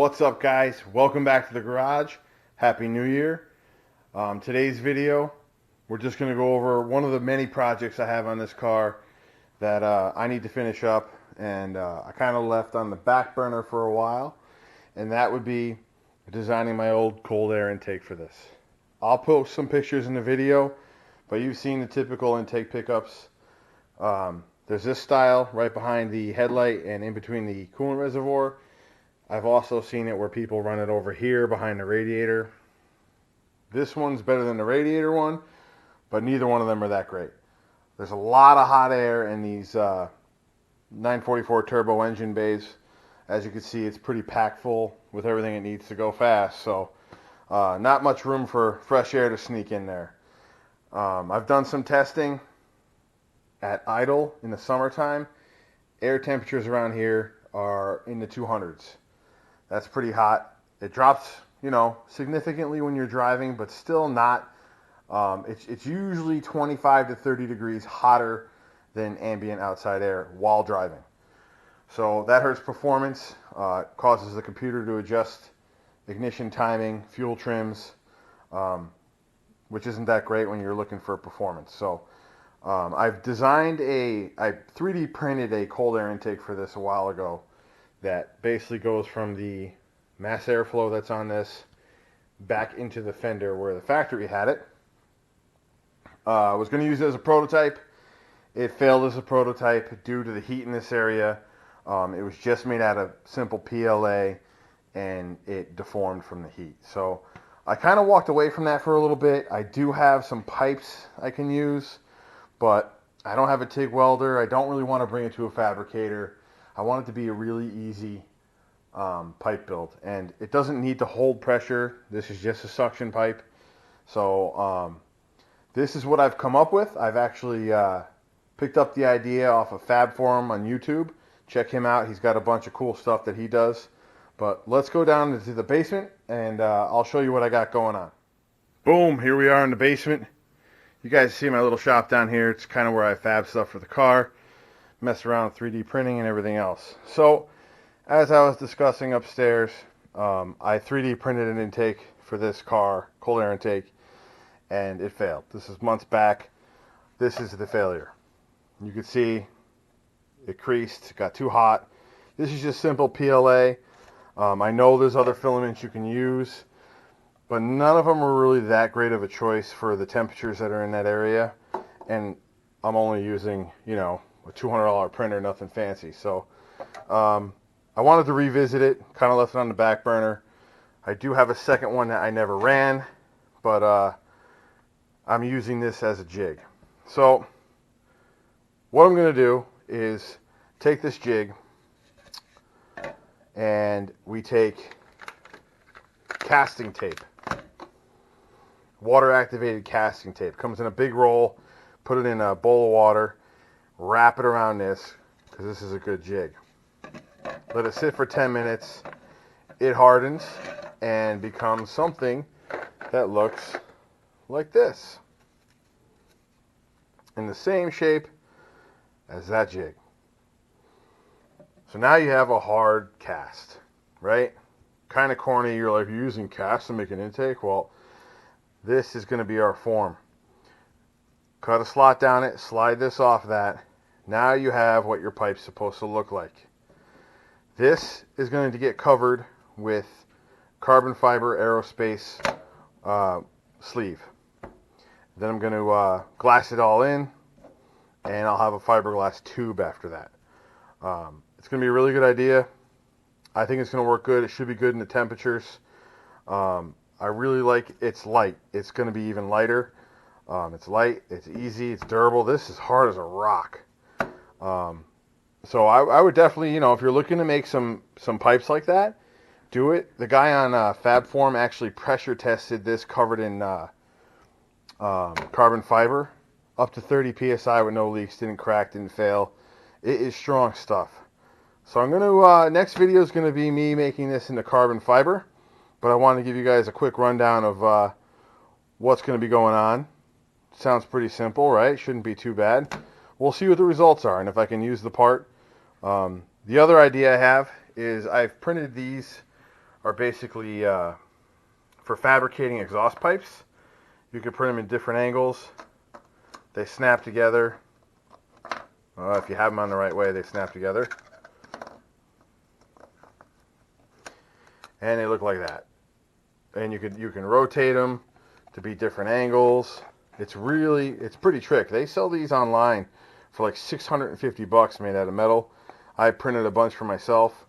What's up, guys? Welcome back to the garage. Happy New Year. Today's video, we're just going to go over one of the many projects I have on this car that I need to finish up, and I kind of left on the back burner for a while, and that would be designing my old cold air intake for this. I'll post some pictures in the video, but you've seen the typical intake pickups. There's this style right behind the headlight and in between the coolant reservoir. I've also seen it where people run it over here behind the radiator. This one's better than the radiator one, but neither one of them are that great. There's a lot of hot air in these 944 turbo engine bays. As you can see, it's pretty packed full with everything it needs to go fast, so not much room for fresh air to sneak in there. I've done some testing at idle in the summertime. Air temperatures around here are in the 200s. That's pretty hot. It drops, significantly when you're driving, but still not. It's usually 25 to 30 degrees hotter than ambient outside air while driving. So that hurts performance, causes the computer to adjust ignition timing, fuel trims, which isn't that great when you're looking for performance. So I've designed I 3D printed a cold air intake for this a while ago that basically goes from the mass airflow that's on this back into the fender where the factory had it. I was going to use it as a prototype. It failed as a prototype due to the heat in this area. It was just made out of simple PLA and it deformed from the heat. So I kind of walked away from that for a little bit. I do have some pipes I can use, but I don't have a TIG welder. I don't really want to bring it to a fabricator. I want it to be a really easy pipe build, and it doesn't need to hold pressure. This is just a suction pipe. So this is what I've come up with. I've actually picked up the idea off of Fab Forum on YouTube. Check him out. He's got a bunch of cool stuff that he does. But let's go down into the basement, and I'll show you what I got going on. Boom, here we are in the basement. You guys see my little shop down here. It's kind of where I fab stuff for the car. Mess around with 3D printing and everything else. So, as I was discussing upstairs, I 3D printed an intake for this car, cold air intake, and it failed. This is months back. This is the failure. You can see it creased, it got too hot. This is just simple PLA. I know there's other filaments you can use, but none of them are really that great of a choice for the temperatures that are in that area. And I'm only using, a $200 printer, nothing fancy. So I wanted to revisit it, kind of left it on the back burner. I do have a second one that I never ran, but I'm using this as a jig. So what I'm going to do is take this jig, and we take casting tape, water activated casting tape. Comes in a big roll. Put it in a bowl of water, wrap it around this, because this is a good jig. Let it sit for 10 minutes. It hardens and becomes something that looks like this, in the same shape as that jig. So now you have a hard cast, right? Kind of corny. You're like, you're using cast to make an intake? Well, this is going to be our form. Cut a slot down it, slide this off that. Now you have what your pipe's supposed to look like. This is going to get covered with carbon fiber aerospace sleeve. Then I'm going to glass it all in, and I'll have a fiberglass tube after that. It's going to be a really good idea. I think it's going to work good. It should be good in the temperatures. I really like it's light. It's going to be even lighter. It's light, it's easy, it's durable. This is hard as a rock. So I would definitely, if you're looking to make some pipes like that, do it. The guy on Fab Forum actually pressure tested this covered in carbon fiber. Up to 30 psi with no leaks, didn't crack, didn't fail. It is strong stuff. So I'm going to, next video is going to be me making this into carbon fiber. But I want to give you guys a quick rundown of what's going to be going on. Sounds pretty simple, right? Shouldn't be too bad. We'll see what the results are and if I can use the part. The other idea I have is I've printed these are basically for fabricating exhaust pipes. You can print them in different angles. They snap together. If you have them on the right way, they snap together. And they look like that. And you can rotate them to be different angles. It's pretty trick. They sell these online for like $650 made out of metal. I printed a bunch for myself.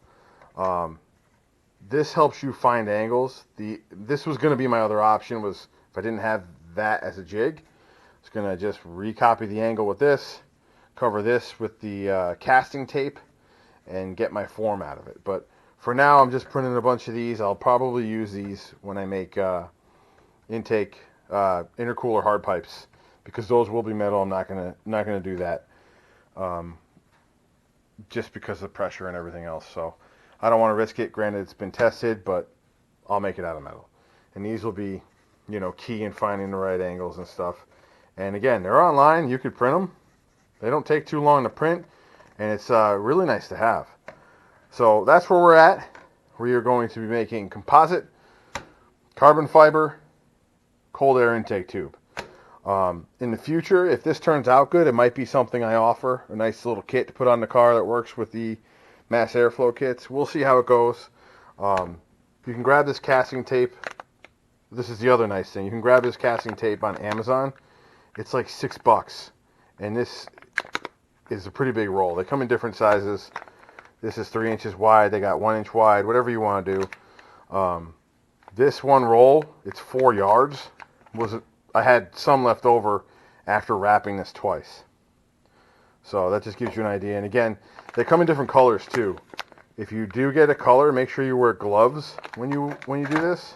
This helps you find angles. This was going to be my other option, was if I didn't have that as a jig, I was going to just recopy the angle with this, cover this with the casting tape, and get my form out of it. But for now, I'm just printing a bunch of these. I'll probably use these when I make intake intercooler hard pipes, because those will be metal. I'm not gonna do that, just because of the pressure and everything else. So I don't want to risk it. Granted, it's been tested, but I'll make it out of metal. And these will be, key in finding the right angles and stuff. And again, they're online. You could print them. They don't take too long to print, and it's really nice to have. So that's where we're at. We are going to be making composite, carbon fiber, cold air intake tube. In the future, if this turns out good, it might be something I offer, a nice little kit to put on the car that works with the mass airflow kits. We'll see how it goes. You can grab this casting tape. This is the other nice thing. You can grab this casting tape on Amazon. It's like $6. And this is a pretty big roll. They come in different sizes. This is 3 inches wide. They got 1 inch wide, whatever you want to do. This one roll, it's 4 yards. I had some left over after wrapping this twice. So that just gives you an idea. And again, they come in different colors too. If you do get a color, make sure you wear gloves when you do this.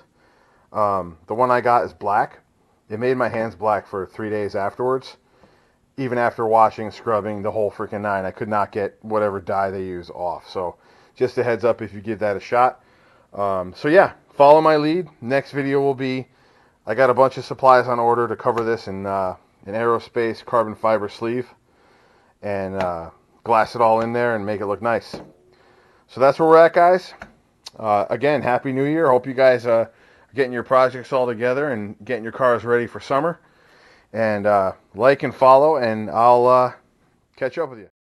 The one I got is black. It made my hands black for 3 days afterwards. Even after washing, scrubbing, the whole freaking nine, I could not get whatever dye they use off. So just a heads up if you give that a shot. So yeah, follow my lead. Next video will be, I got a bunch of supplies on order to cover this in aerospace carbon fiber sleeve, and glass it all in there and make it look nice. So that's where we're at, guys. Again, Happy New Year. Hope you guys are getting your projects all together and getting your cars ready for summer. And like and follow, and I'll catch up with you.